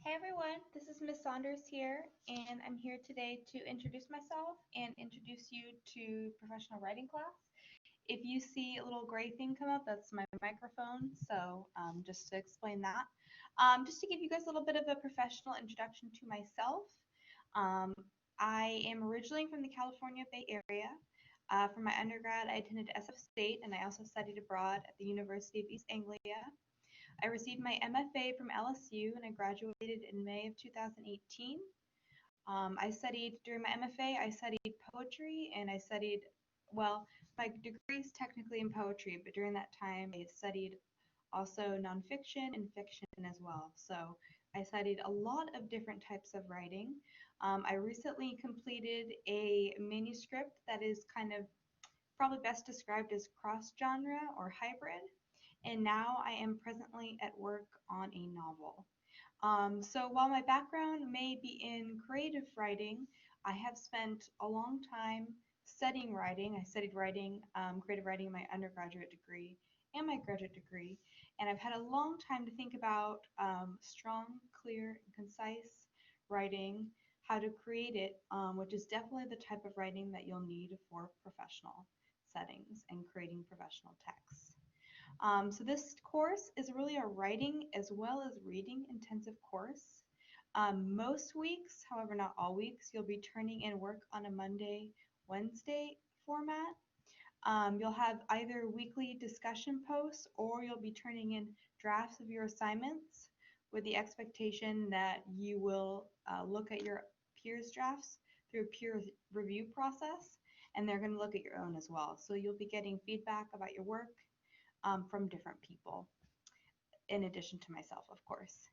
Hey everyone, this is Miss Saunders here, and I'm here today to introduce myself and introduce you to professional writing class. If you see a little gray thing come up, that's my microphone, so just to explain that. Just to give you guys a little bit of a professional introduction to myself, um, I am originally from the California Bay Area. For my undergrad, I attended SF State, and I also studied abroad at the University of East Anglia. I received my MFA from LSU and I graduated in May of 2018. I studied during my MFA, I studied poetry and I studied, well, my degree is technically in poetry, but during that time I studied also nonfiction and fiction as well. So I studied a lot of different types of writing. I recently completed a manuscript that is kind of probably best described as cross genre or hybrid, and now I am presently at work on a novel. So while my background may be in creative writing, I have spent a long time studying writing. I studied writing, creative writing in my undergraduate degree and my graduate degree, and I've had a long time to think about strong, clear, and concise writing, how to create it, which is definitely the type of writing that you'll need for professional settings and creating professional texts. So this course is really a writing as well as reading intensive course. Most weeks, however not all weeks, you'll be turning in work on a Monday, Wednesday format. You'll have either weekly discussion posts or you'll be turning in drafts of your assignments with the expectation that you will look at your peers' drafts through a peer review process, and they're going to look at your own as well. So you'll be getting feedback about your work from different people, in addition to myself, of course.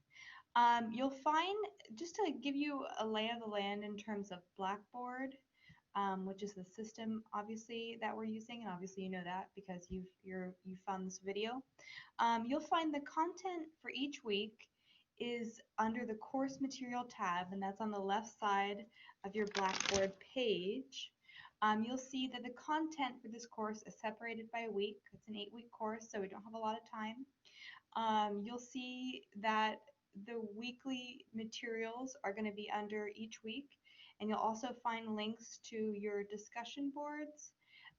You'll find, just to give you a lay of the land in terms of Blackboard, which is the system obviously that we're using, and obviously you know that because you found this video. You'll find the content for each week is under the course material tab, and that's on the left side of your Blackboard page. You'll see that the content for this course is separated by a week. It's an 8-week course, so we don't have a lot of time. You'll see that the weekly materials are going to be under each week, and you'll also find links to your discussion boards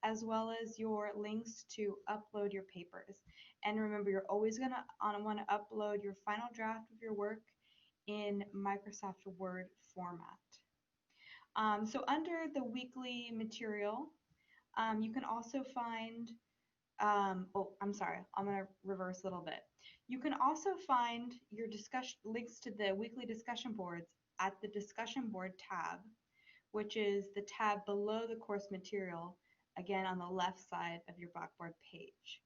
as well as your links to upload your papers. And remember, you're always going to want to upload your final draft of your work in Microsoft Word format. So under the weekly material, you can also find, oh, I'm sorry, I'm going to reverse a little bit. You can also find your discussion links to the weekly discussion boards at the discussion board tab, which is the tab below the course material, again on the left side of your Blackboard page.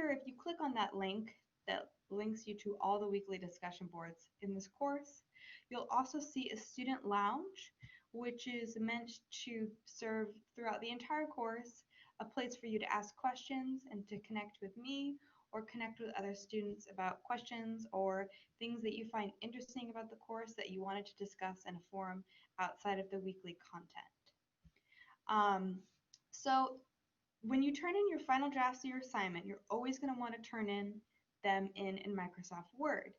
If you click on that link that links you to all the weekly discussion boards in this course, you'll also see a student lounge, which is meant to serve throughout the entire course a place for you to ask questions and to connect with me or connect with other students about questions or things that you find interesting about the course that you wanted to discuss in a forum outside of the weekly content. So when you turn in your final drafts of your assignment, you're always going to want to turn in them in Microsoft Word.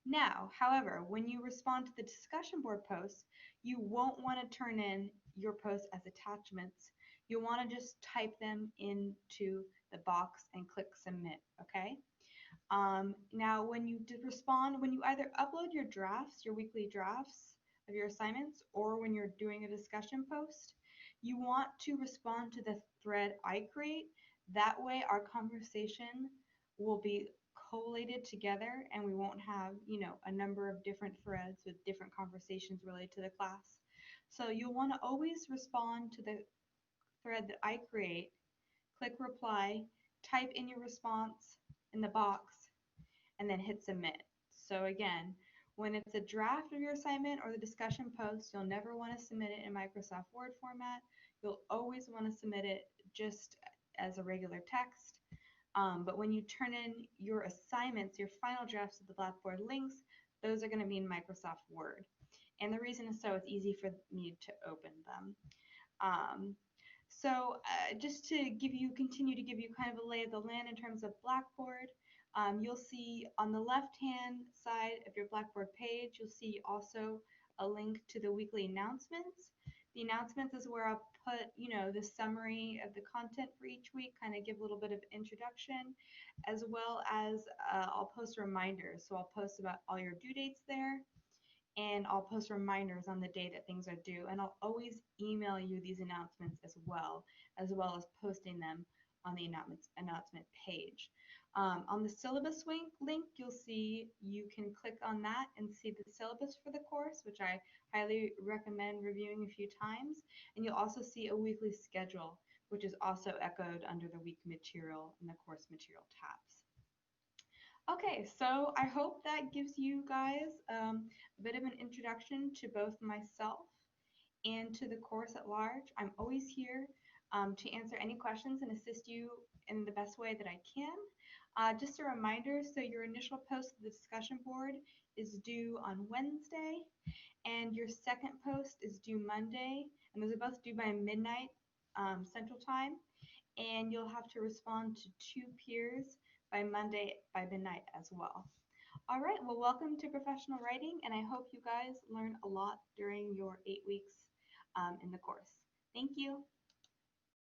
Now, however, when you respond to the discussion board posts, you won't want to turn in your posts as attachments. You'll want to just type them into the box and click submit, okay? Now, when you respond, when you either upload your drafts, your weekly drafts of your assignments, or when you're doing a discussion post, you want to respond to the thread I create. That way our conversation will be collated together and we won't have, a number of different threads with different conversations related to the class. So you'll want to always respond to the thread that I create, click reply, type in your response in the box, and then hit submit. So again, when it's a draft of your assignment or the discussion post, you'll never want to submit it in Microsoft Word format. You'll always want to submit it just as a regular text. But when you turn in your assignments, your final drafts of the Blackboard links, those are going to be in Microsoft Word. And the reason is so it's easy for me to open them. Just to continue to give you kind of a lay of the land in terms of Blackboard, You'll see on the left-hand side of your Blackboard page, you'll see also a link to the weekly announcements. The announcements is where I'll put, the summary of the content for each week, kind of give a little bit of introduction, as well as I'll post reminders. So I'll post about all your due dates there, and I'll post reminders on the day that things are due. And I'll always email you these announcements as well as posting them on the announcement page. On the syllabus link, you'll see you can click on that and see the syllabus for the course, which I highly recommend reviewing a few times. And you'll also see a weekly schedule, which is also echoed under the week material and the course material tabs. Okay, so I hope that gives you guys a bit of an introduction to both myself and to the course at large. I'm always here to answer any questions and assist you in the best way that I can. Just a reminder, so your initial post to the discussion board is due on Wednesday, and your second post is due Monday, and those are both due by midnight Central Time, and you'll have to respond to 2 peers by Monday by midnight as well. All right, well, welcome to Professional Writing, and I hope you guys learn a lot during your 8 weeks in the course. Thank you.